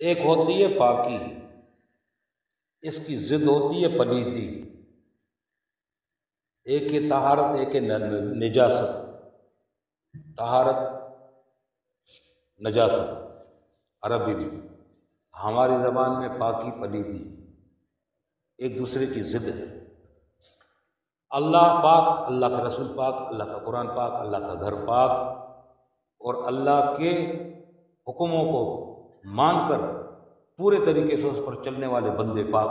ایک ہوتی ہے پاکی، اس کی ضد ہوتی ہے پلیدی۔ ایک ہے طہارت، ایک ہے نجاست۔ طہارت، نجاست عربی میں، ہماری زبان میں پاکی پلیدی ایک دوسرے کی ضد ہے۔ اللہ پاک، اللہ کا رسول پاک، اللہ کا قرآن پاک، اللہ کا گھر پاک، اور اللہ کے حکموں کو مان کر پورے طریقے سے اس پر چلنے والے بندے پاک۔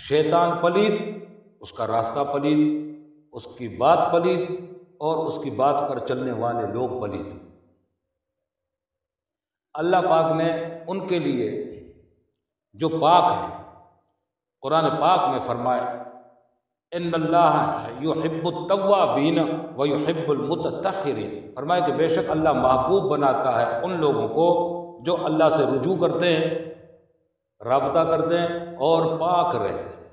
شیطان پلید، اس کا راستہ پلید، اس کی بات پلید، اور اس کی بات پر چلنے والے لوگ پلید۔ اللہ پاک نے ان کے لیے جو پاک ہیں، قرآن پاک میں فرمایا ان اللہ یحب التوابین ویحب المتطہرین، فرمایا کہ بے شک اللہ محبوب بناتا ہے ان لوگوں کو جو اللہ سے رجوع کرتے ہیں، رابطہ کرتے ہیں اور پاک رہتے ہیں،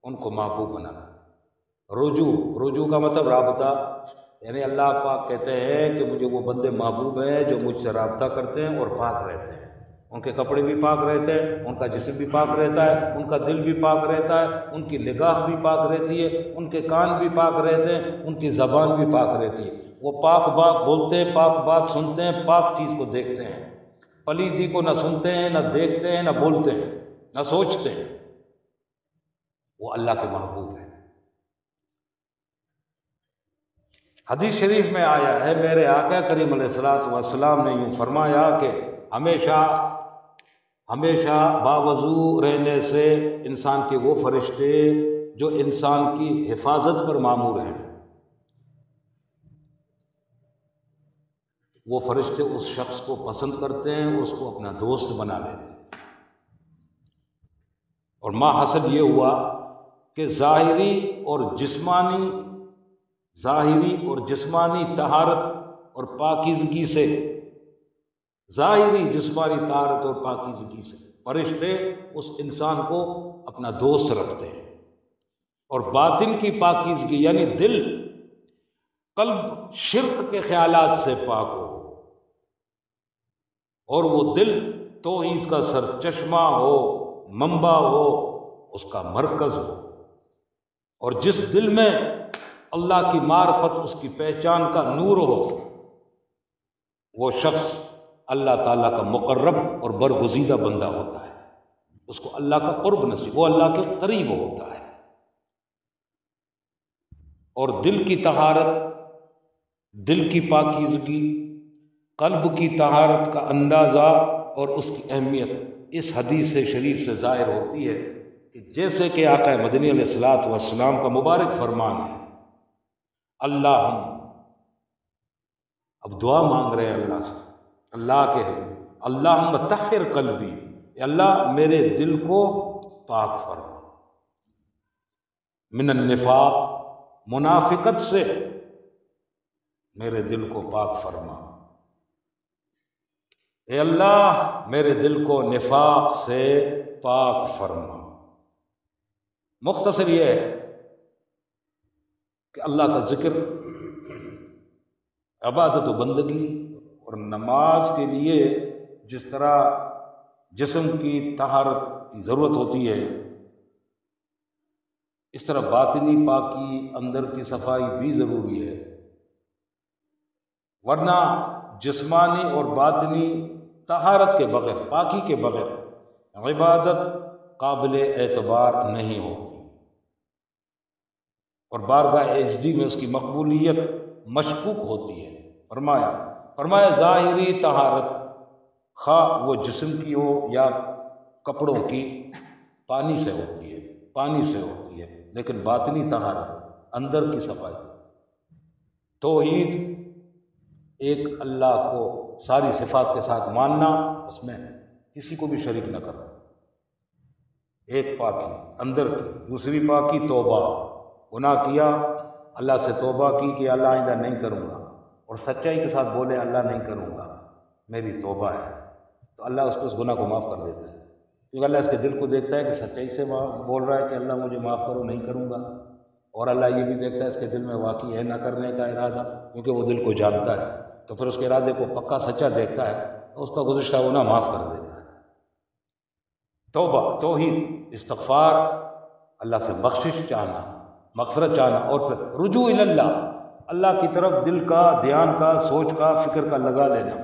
ان کو محبوب بناتا ہے۔ رجوع کا مطلب رابطہ، یعنی اللہ پاک کہتے ہیں کہ مجھے وہ بندے محبوب ہیں جو مجھ سے رابطہ کرتے ہیں اور پاک رہتے ہیں۔ ان کے کپڑے بھی پاک رہتے ہیں، ان کا جسم بھی پاک رہتا ہے، ان کا دل بھی پاک رہتا ہے، ان کی نگاہ بھی پاک رہتی ہے، ان کے کان بھی پاک رہتے ہیں، ان کی زبان بھی پاک رہتی ہے۔ وہ پاک بات بولتے ہیں، پاک بات سنتے ہیں، پاک چیز کو دیکھتے ہیں، پلیدی کو نہ سنتے ہیں، نہ دیکھتے ہیں، نہ بولتے ہیں، نہ سوچتے ہیں۔ وہ اللہ کے محبوب ہیں۔ حدیث شریف میں آیا ہے، میرے آقا کریم علیہ الصلوۃ والسلام نے یوں فرمایا کہ ہمیشہ باوضو رہنے سے انسان کے وہ فرشتے جو انسان کی حفاظت پر مامور ہیں، وہ فرشتے اس شخص کو پسند کرتے ہیں، اس کو اپنا دوست بنا لیتے ہیں۔ اور ما حاصل یہ ہوا کہ ظاہری اور جسمانی طہارت اور پاکیزگی سے، ظاہری جسمانی طہارت اور پاکیزگی سے فرشتے اس انسان کو اپنا دوست رکھتے ہیں، اور باطن کی پاکیزگی یعنی دل، قلب شرک کے خیالات سے پاک ہو، اور وہ دل توحید کا سرچشمہ ہو، منبع ہو، اس کا مرکز ہو، اور جس دل میں اللہ کی معرفت، اس کی پہچان کا نور ہو، وہ شخص اللہ تعالیٰ کا مقرب اور برگزیدہ بندہ ہوتا ہے، اس کو اللہ کا قرب نصیب، وہ اللہ کے قریب ہوتا ہے۔ اور دل کی طہارت، دل کی پاکیزگی، قلب کی طہارت کا اندازہ اور اس کی اہمیت اس حدیث شریف سے ظاہر ہوتی ہے کہ جیسے کہ آقا مدنی علیہ الصلوۃ والسلام کا مبارک فرمان ہے، اللہ، ہم اب دعا مانگ رہے ہیں اللہ سے، اللہ کے حبیب، اللہم طہر قلبی، اے اللہ میرے دل کو پاک فرما، من النفاق، منافقت سے میرے دل کو پاک فرما، اے اللہ میرے دل کو نفاق سے پاک فرما۔ مختصر یہ ہے کہ اللہ کا ذکر، عبادت و بندگی اور نماز کے لیے جس طرح جسم کی طہارت کی ضرورت ہوتی ہے، اس طرح باطنی پاکی، اندر کی صفائی بھی ضروری ہے، ورنہ جسمانی اور باطنی طہارت کے بغیر، پاکی کے بغیر عبادت قابل اعتبار نہیں ہوتی، اور بارگاہ ایزدی میں اس کی مقبولیت مشکوک ہوتی ہے۔ فرمایا ظاہری طہارت، خواہ وہ جسم کی ہو یا کپڑوں کی، پانی سے ہوتی ہے، لیکن باطنی طہارت، اندر کی صفائی، توحید، ایک اللہ کو ساری صفات کے ساتھ ماننا، اس میں کسی کو بھی شریک نہ کرنا، ایک پاکی اندر کی، دوسری پاکی توبہ، گناہ کیا اللہ سے توبہ کی کہ اللہ آئندہ نہیں کروں گا، اور سچائی کے ساتھ بولے اللہ نہیں کروں گا، میری توبہ ہے، تو اللہ اس کو اس گناہ کو معاف کر دیتا ہے، کیونکہ اللہ اس کے دل کو دیکھتا ہے کہ سچائی سے بول رہا ہے کہ اللہ مجھے معاف کرو، نہیں کروں گا، اور اللہ یہ بھی دیکھتا ہے اس کے دل میں واقعی ہے نہ کرنے کا ارادہ، کیونکہ وہ دل کو جانتا ہے، تو پھر اس کے ارادے کو پکا سچا دیکھتا ہے تو اس کا گزشتہ گناہ معاف کر دیتا ہے۔ توبہ، توحید، استغفار، اللہ سے بخشش چاہنا، مغفرت چاہنا، اور پھر رجوع اللہ، اللہ کی طرف دل کا، دھیان کا، سوچ کا، فکر کا لگا لینا،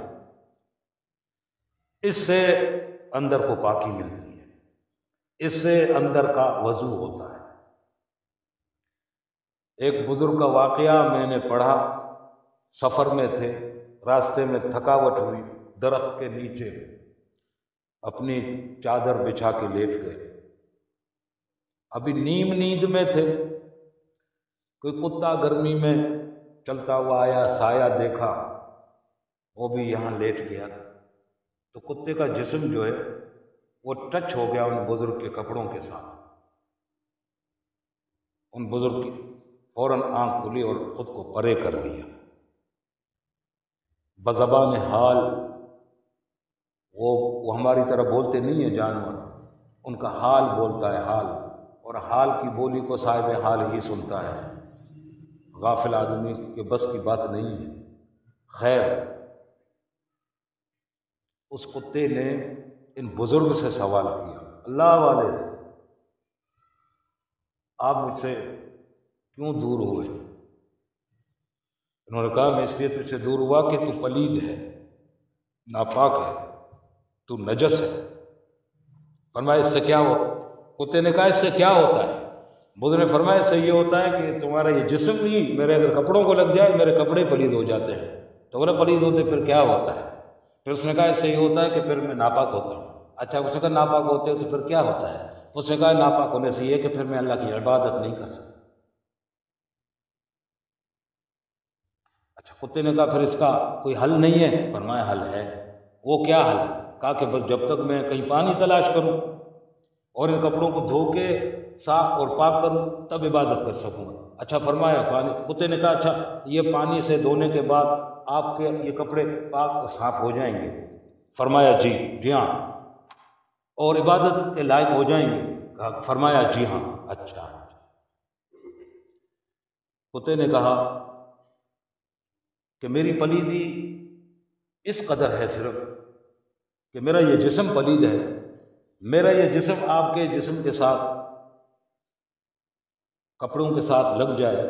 اس سے اندر کو پاکی ملتی ہے، اس سے اندر کا وضو ہوتا ہے۔ ایک بزرگ کا واقعہ میں نے پڑھا، سفر میں تھے، راستے میں تھکاوٹ ہوئی، درخت کے نیچے اپنی چادر بچھا کے لیٹ گئے، ابھی نیند میں تھے، کوئی کتا گرمی میں چلتا ہوا آیا، سایہ دیکھا، وہ بھی یہاں لیٹ گیا، تو کتے کا جسم جو ہے وہ ٹچ ہو گیا ان بزرگ کے کپڑوں کے ساتھ، ان بزرگ کی فوراً آنکھ کھلی اور خود کو پرے کر لیا، بزبان حال، وہ ہماری طرح بولتے نہیں ہیں جانور، ان کا حال بولتا ہے، حال، اور حال کی بولی کو صاحب حال ہی سنتا ہے، غافل آدمی کے بس کی بات نہیں ہے۔ خیر، اس کتے نے ان بزرگ سے سوال کیا، اللہ والے سے، آپ مجھ سے کیوں دور ہوئے؟ انہوں نے کہا میں اس لیے تجھ سے دور ہوا کہ تو پلید ہے، ناپاک ہے، تو نجس ہے۔ فرمایا اس سے کیا ہوتا؟ کتے نے کہا اس سے کیا ہوتا ہے؟ بزرگ نے فرمایا اس سے یہ ہوتا ہے کہ تمہارا یہ جسم ہی میرے اگر کپڑوں کو لگ جائے، میرے کپڑے پلید ہو جاتے ہیں، تو بولے پلید ہوتے پھر کیا ہوتا ہے؟ پھر اس نے کہا اس سے یہ ہوتا ہے کہ پھر میں ناپاک ہوتا ہوں۔ اچھا، اس نے کہا ناپاک ہوتے ہو تو پھر کیا ہوتا ہے؟ اس نے کہا ناپاک ہونے سے یہ کہ پھر میں اللہ کی عبادت نہیں کر سکتا۔ اچھا، کتے نے کہا پھر اس کا کوئی حل نہیں ہے؟ فرمایا حل ہے۔ وہ کیا حل ہے؟ کہا کہ بس جب تک میں کہیں پانی تلاش کروں اور ان کپڑوں کو دھو کے صاف اور پاک کروں تب عبادت کر سکوں گا۔ اچھا، فرمایا پانی؟ کتے نے کہا اچھا یہ پانی سے دھونے کے بعد آپ کے یہ کپڑے پاک اور صاف ہو جائیں گے؟ فرمایا جی ہاں۔ اور عبادت کے لائق ہو جائیں گے؟ فرمایا جی ہاں۔ اچھا، کتے نے کہا کہ میری پلیدی اس قدر ہے صرف کہ میرا یہ جسم پلید ہے، میرا یہ جسم آپ کے جسم کے ساتھ، کپڑوں کے ساتھ لگ جائے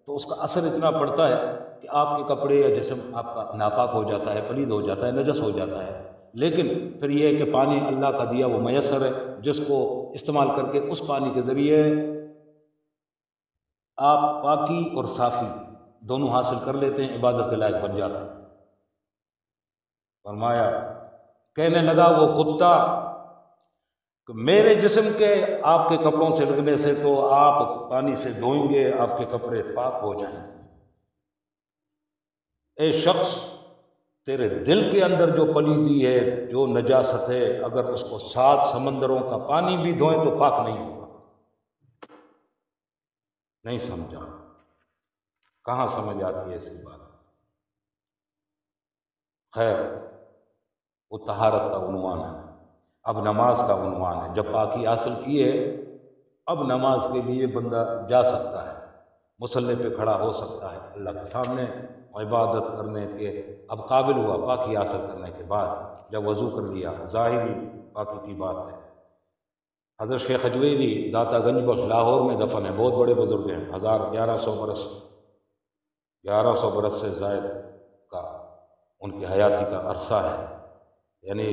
تو اس کا اثر اتنا پڑتا ہے کہ آپ کے کپڑے یا جسم آپ کا ناپاک ہو جاتا ہے، پلید ہو جاتا ہے، نجس ہو جاتا ہے۔ لیکن پھر یہ ہے کہ پانی اللہ کا دیا وہ میسر ہے، جس کو استعمال کر کے اس پانی کے ذریعے آپ پاکی اور صافی دونوں حاصل کر لیتے ہیں، عبادت کے لائق بن جاتے ہیں۔ فرمایا، کہنے لگا وہ کتا کہ میرے جسم کے آپ کے کپڑوں سے لگنے سے تو آپ پانی سے دھوئیں گے، آپ کے کپڑے پاک ہو جائیں گے۔ اے شخص، تیرے دل کے اندر جو پلیدی ہے، جو نجاست ہے، اگر اس کو 7 سمندروں کا پانی بھی دھوئیں تو پاک نہیں ہوگا۔ نہیں سمجھا، کہاں سمجھ آتی ہے ایسی بات؟ خیر، وہ طہارت کا عنوان ہے، اب نماز کا عنوان ہے۔ جب پاکی حاصل کی ہے، اب نماز کے لیے بندہ جا سکتا ہے، مصلی پہ کھڑا ہو سکتا ہے اللہ کے سامنے، عبادت کرنے کے اب قابل ہوا پاکی حاصل کرنے کے بعد، جب وضو کر لیا، ظاہری پاکی کی بات ہے۔ حضرت شیخ حجویری داتا گنج بخش لاہور میں دفن ہے، بہت بڑے بزرگ ہیں، 1100 برس سے زائد کا ان کی حیاتی کا عرصہ ہے، یعنی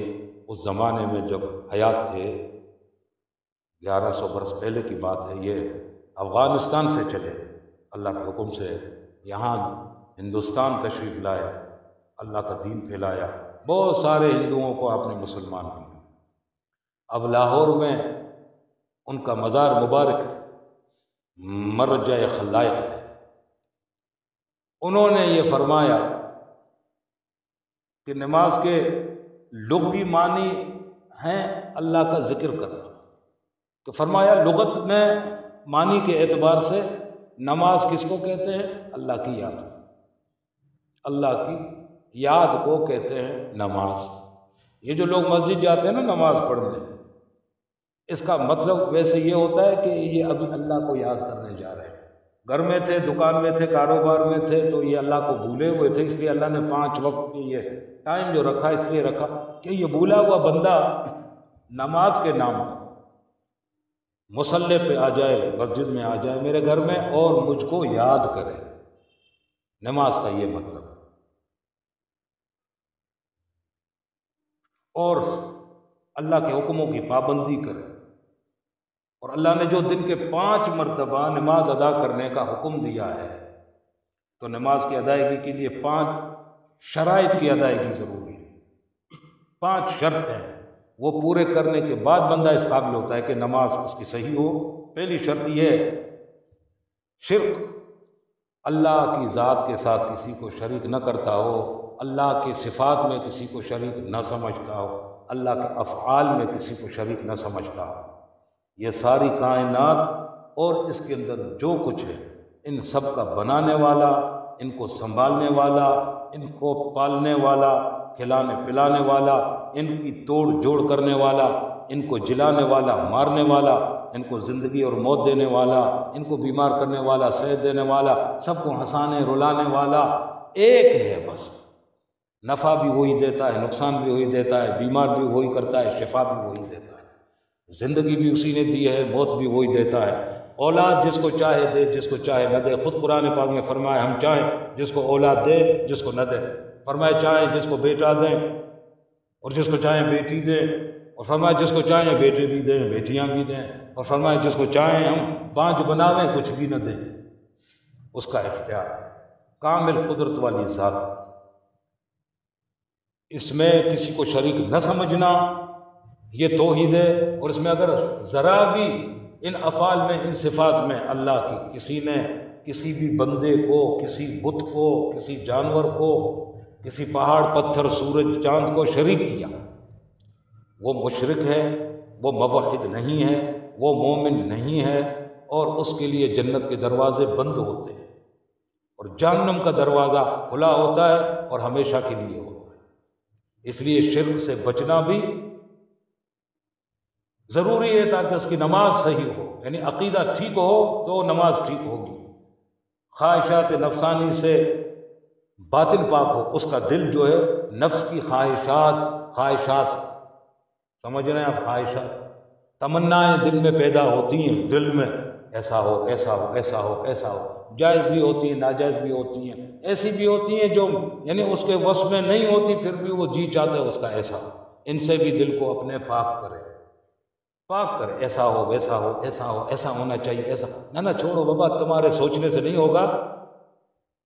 اس زمانے میں جب حیات تھے، 1100 برس پہلے کی بات ہے۔ یہ افغانستان سے چلے، اللہ کے حکم سے یہاں ہندوستان تشریف لائے، اللہ کا دین پھیلایا، بہت سارے ہندوؤں کو آپ نے مسلمان کیا۔ اب لاہور میں ان کا مزار مبارک مرجع خلائق ہے۔ انہوں نے یہ فرمایا کہ نماز کے لغوی معنی ہیں اللہ کا ذکر کرنا، تو فرمایا لغت میں معنی کے اعتبار سے نماز کس کو کہتے ہیں؟ اللہ کی یاد، اللہ کی یاد کو کہتے ہیں نماز۔ یہ جو لوگ مسجد جاتے ہیں نا نماز پڑھنے، اس کا مطلب ویسے یہ ہوتا ہے کہ یہ ابھی اللہ کو یاد کرنے جا رہے ہیں۔ گھر میں تھے، دکان میں تھے، کاروبار میں تھے، تو یہ اللہ کو بھولے ہوئے تھے، اس لیے اللہ نے 5 وقت کی یہ ٹائم جو رکھا اس لیے رکھا کہ یہ بھولا ہوا بندہ نماز کے نام پر مصلی پہ آ جائے، مسجد میں آ جائے میرے گھر میں، اور مجھ کو یاد کرے، نماز کا یہ مطلب، اور اللہ کے حکموں کی پابندی کرے، اور اللہ نے جو دن کے 5 مرتبہ نماز ادا کرنے کا حکم دیا ہے، تو نماز کی ادائیگی کے لیے 5 شرائط کی ادائیگی ضروری ہے، 5 شرط ہیں، وہ پورے کرنے کے بعد بندہ اس قابل ہوتا ہے کہ نماز اس کی صحیح ہو۔ پہلی شرط یہ ہے شرک، اللہ کی ذات کے ساتھ کسی کو شریک نہ کرتا ہو، اللہ کی صفات میں کسی کو شریک نہ سمجھتا ہو، اللہ کے افعال میں کسی کو شریک نہ سمجھتا ہو۔ یہ ساری کائنات اور اس کے اندر جو کچھ ہے، ان سب کا بنانے والا، ان کو سنبھالنے والا، ان کو پالنے والا، کھلانے پلانے والا، ان کی توڑ جوڑ کرنے والا، ان کو جلانے والا، مارنے والا، ان کو زندگی اور موت دینے والا، ان کو بیمار کرنے والا، صحت دینے والا، سب کو ہنسانے رلانے والا ایک ہے بس۔ نفع بھی وہی دیتا ہے، نقصان بھی وہی دیتا ہے، بیمار بھی وہی کرتا ہے، شفا بھی وہی دیتا ہے، زندگی بھی اسی نے دی ہے، موت بھی وہی دیتا ہے، اولاد جس کو چاہے دے، جس کو چاہے نہ دے۔ خود قرآن پاک میں فرمایا ہم چاہیں جس کو اولاد دے، جس کو نہ دے، فرمایا چاہیں جس کو بیٹا دیں اور جس کو چاہیں بیٹی دیں، اور فرمایا جس کو چاہیں بیٹے بھی دیں، بیٹیاں بھی دیں، اور فرمایا جس کو چاہیں ہم 5 بناویں کچھ بھی نہ دیں، اس کا اختیار ہے۔ کامل قدرت والی ذات، اس میں کسی کو شریک نہ سمجھنا، یہ توحید ہے۔ اور اس میں اگر ذرا بھی ان افعال میں، ان صفات میں اللہ کی کسی نے کسی بھی بندے کو، کسی بت کو، کسی جانور کو، کسی پہاڑ پتھر سورج چاند کو شریک کیا، وہ مشرک ہے، وہ موحد نہیں ہے، وہ مومن نہیں ہے، اور اس کے لیے جنت کے دروازے بند ہوتے ہیں اور جہنم کا دروازہ کھلا ہوتا ہے اور ہمیشہ کے لیے ہوتا ہے۔ اس لیے شرک سے بچنا بھی ضروری ہے تاکہ اس کی نماز صحیح ہو، یعنی عقیدہ ٹھیک ہو تو نماز ٹھیک ہوگی، خواہشات نفسانی سے باطن پاک ہو، اس کا دل جو ہے نفس کی خواہشات سمجھ رہے ہیں آپ، خواہشات تمنائیں دل میں پیدا ہوتی ہیں، دل میں ایسا ہو، ایسا ہو، ایسا ہو، ایسا ہو، جائز بھی ہوتی ہیں، ناجائز بھی ہوتی ہیں، ایسی بھی ہوتی ہیں جو یعنی اس کے وس میں نہیں ہوتی، پھر بھی وہ جی چاہتا ہے اس کا ایسا ہو۔ ان سے بھی دل کو اپنے پاک کرے، پاک کرے، ایسا ہو، ویسا ہو، ایسا ہو، ایسا ہونا چاہیے، ایسا نہ چھوڑو بابا، تمہارے سوچنے سے نہیں ہوگا،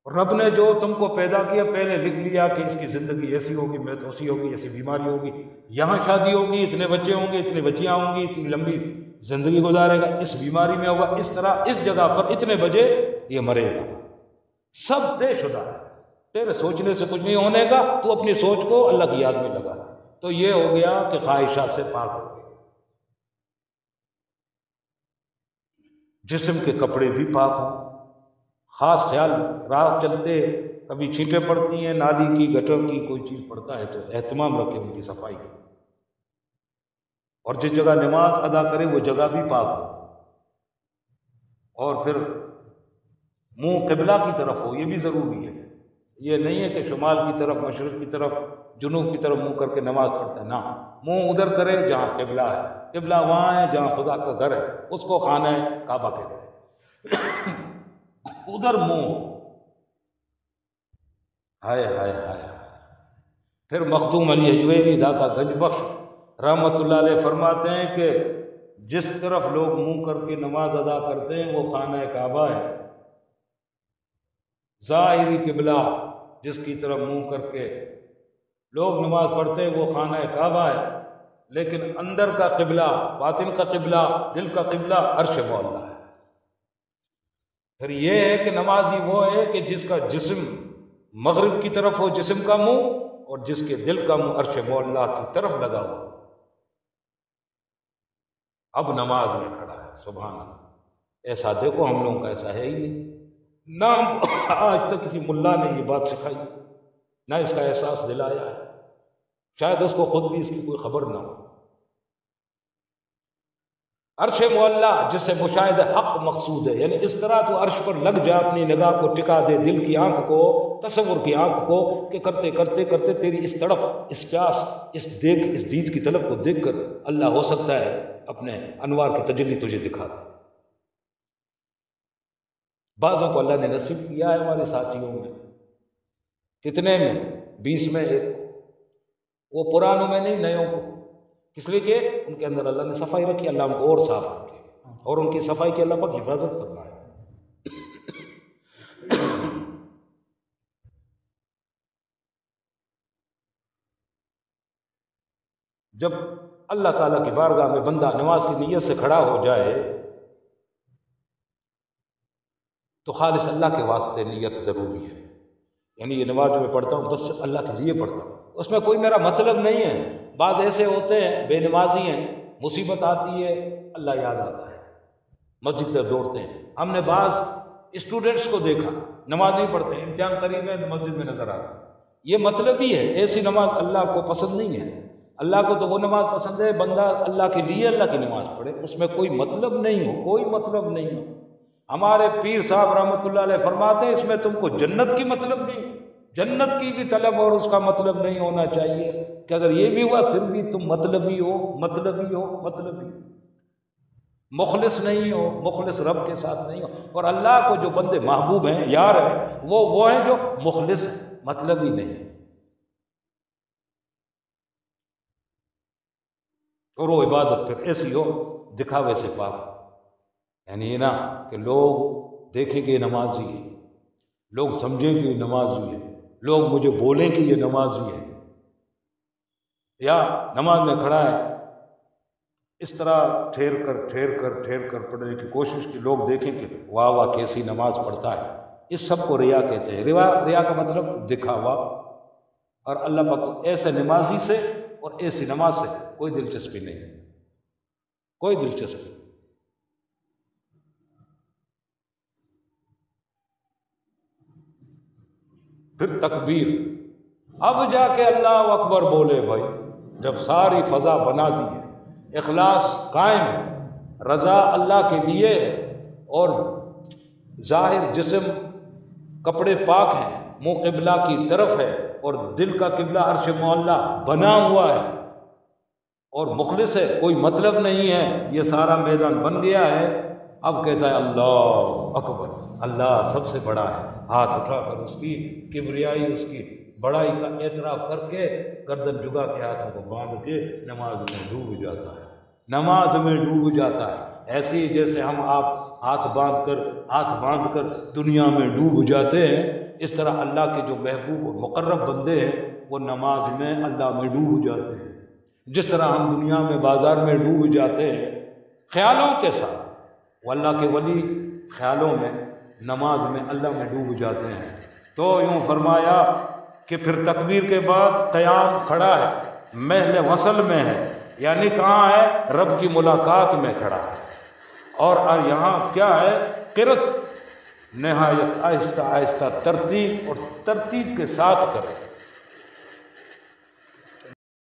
رب نے جو تم کو پیدا کیا پہلے لکھ لیا کہ اس کی زندگی ایسی ہوگی، موت ایسی ہوگی، ایسی بیماری ہوگی، یہاں شادی ہوگی، اتنے بچے ہوں گے، اتنی بچیاں ہوں گی، اتنی لمبی زندگی گزارے گا، اس بیماری میں ہوگا، اس طرح اس جگہ پر اتنے بجے یہ مرے گا، سب طے شدہ ہے، تیرے سوچنے سے کچھ نہیں ہونے کا، تو اپنی سوچ کو اللہ کی یاد میں لگا، تو یہ ہو گیا کہ خواہشات سے پاک ہو گئے۔ جسم کے کپڑے بھی پاک ہوں، خاص خیال، راہ چلتے کبھی چھینٹیں پڑتی ہیں، نالی کی، گٹر کی، کوئی چیز پڑتا ہے تو اہتمام رکھے ان کی صفائی کا، اور جس جگہ نماز ادا کرے وہ جگہ بھی پاک ہو، اور پھر منہ قبلہ کی طرف ہو، یہ بھی ضروری ہے، یہ نہیں ہے کہ شمال کی طرف، مشرق کی طرف، جنوب کی طرف منہ کر کے نماز پڑھتا ہے، نہ، منہ ادھر کرے جہاں قبلہ ہے، قبلہ وہاں ہے جہاں خدا کا گھر ہے، اس کو خانہ کعبہ کہتے ہیں، ادھر منہ، ہائے ہائے ہائے۔ پھر مخدوم علی حجویری داتا گنج بخش رحمت اللہ علیہ فرماتے ہیں کہ جس طرف لوگ منہ کر کے نماز ادا کرتے ہیں وہ خانہ کعبہ ہے، ظاہری قبلہ جس کی طرف منہ کر کے لوگ نماز پڑھتے ہیں وہ خانہ کعبہ ہے، لیکن اندر کا قبلہ، باطن کا قبلہ، دل کا قبلہ عرش مولا ہے۔ پھر یہ ہے کہ نمازی وہ ہے کہ جس کا جسم مغرب کی طرف ہو، جسم کا منہ، اور جس کے دل کا منہ عرش مولا کی طرف لگا ہوا، اب نماز میں کھڑا ہے، سبحان اللہ۔ ایسا دیکھو ہم لوگوں کا ایسا ہے ہی نہیں، نہ ہم کو آج تک کسی ملا نے یہ بات سکھائی، نہ اس کا احساس دلایا ہے، شاید اس کو خود بھی اس کی کوئی خبر نہ ہو۔ عرش معلا جس سے مشاہدہ حق مقصود ہے، یعنی اس طرح تو عرش پر لگ جا، اپنی نگاہ کو ٹکا دے، دل کی آنکھ کو، تصور کی آنکھ کو، کہ کرتے کرتے کرتے تیری اس تڑپ، اس پیاس، اس دیکھ، اس دید کی طلب کو دیکھ کر اللہ ہو سکتا ہے اپنے انوار کی تجلی تجھے دکھا دے۔ بعضوں کو اللہ نے نصیب کیا ہے ہمارے ساتھیوں میں، کتنے میں؟ 20 میں ایک، وہ پرانوں میں نہیں، نیوں کو، اس لیے کہ ان کے اندر اللہ نے صفائی رکھی، اللہ ان کو اور صاف رکھے، اور ان کی صفائی کی اللہ پاک حفاظت فرمائے۔ جب اللہ تعالیٰ کی بارگاہ میں بندہ نماز کی نیت سے کھڑا ہو جائے تو خالص اللہ کے واسطے نیت ضروری ہے، یعنی یہ نماز جو میں پڑھتا ہوں بس اللہ کے لیے پڑھتا ہوں، اس میں کوئی میرا مطلب نہیں ہے۔ بعض ایسے ہوتے ہیں بے نمازی ہیں، مصیبت آتی ہے اللہ یاد آتا ہے، مسجد تک دوڑتے ہیں۔ ہم نے بعض اسٹوڈنٹس کو دیکھا نماز نہیں پڑھتے، امتحان قریب ہے مسجد میں نظر آتا ہے، یہ مطلب ہی ہے، ایسی نماز اللہ کو پسند نہیں ہے۔ اللہ کو تو وہ نماز پسند ہے بندہ اللہ کے لیے اللہ کی نماز پڑھے، اس میں کوئی مطلب نہیں ہو، کوئی مطلب نہیں ہو۔ ہمارے پیر صاحب رحمۃ اللہ علیہ فرماتے ہیں اس میں تم کو جنت کی مطلب نہیں، جنت کی بھی طلب اور اس کا مطلب نہیں ہونا چاہیے، کہ اگر یہ بھی ہوا پھر بھی تم مطلبی ہو، مطلبی ہو، مطلبی، مخلص نہیں ہو، مخلص رب کے ساتھ نہیں ہو۔ اور اللہ کو جو بندے محبوب ہیں، یار ہیں، وہ ہیں جو مخلص ہیں، مطلبی نہیں۔ اور وہ عبادت پھر ایسی ہو دکھاوے سے پاک، یعنی یہ نہ کہ لوگ دیکھیں کہ یہ نمازی ہے، لوگ سمجھیں کہ یہ نمازی ہے، لوگ مجھے بولیں کہ یہ نمازی ہے، یا نماز میں کھڑا ہے اس طرح ٹھہر کر پڑھنے کی کوشش کی، لوگ دیکھیں کہ واہ واہ کیسی نماز پڑھتا ہے۔ اس سب کو ریا کہتے ہیں۔ ریا کا مطلب دکھاوا، اور اللہ پاک کو ایسے نمازی سے اور ایسی نماز سے کوئی دلچسپی نہیں، کوئی دلچسپی۔ پھر تکبیر، اب جا کے اللہ اکبر بولے بھائی، جب ساری فضا بنا دی ہے، اخلاص قائم ہے، رضا اللہ کے لیے ہے، اور ظاہر جسم کپڑے پاک ہیں، منہ قبلہ کی طرف ہے، اور دل کا قبلہ عرش معلا بنا ہوا ہے، اور مخلص ہے، کوئی مطلب نہیں ہے، یہ سارا میدان بن گیا ہے۔ اب کہتا ہے اللہ اکبر، اللہ سب سے بڑا ہے، ہاتھ اٹھا کر اس کی کبریائی، اس کی بڑائی کا اعتراف کر کے گردن جھکا کے ہاتھوں کو باندھ کے نماز میں ڈوب جاتا ہے، نماز میں ڈوب جاتا ہے۔ ایسے ہی جیسے ہم آپ ہاتھ باندھ کر دنیا میں ڈوب جاتے ہیں، اس طرح اللہ کے جو محبوب اور مقرب بندے ہیں وہ نماز میں اللہ میں ڈوب جاتے ہیں، جس طرح ہم دنیا میں بازار میں ڈوب جاتے ہیں خیالوں کے ساتھ، وہ اللہ کے ولی خیالوں میں، نماز میں اللہ میں ڈوب جاتے ہیں۔ تو یوں فرمایا کہ پھر تکبیر کے بعد قیام کھڑا ہے، محل وصل میں ہے، یعنی کہاں ہے؟ رب کی ملاقات میں کھڑا ہے۔ اور یہاں کیا ہے؟ قرت، نہایت آہستہ آہستہ ترتیب، اور ترتیب کے ساتھ کرے۔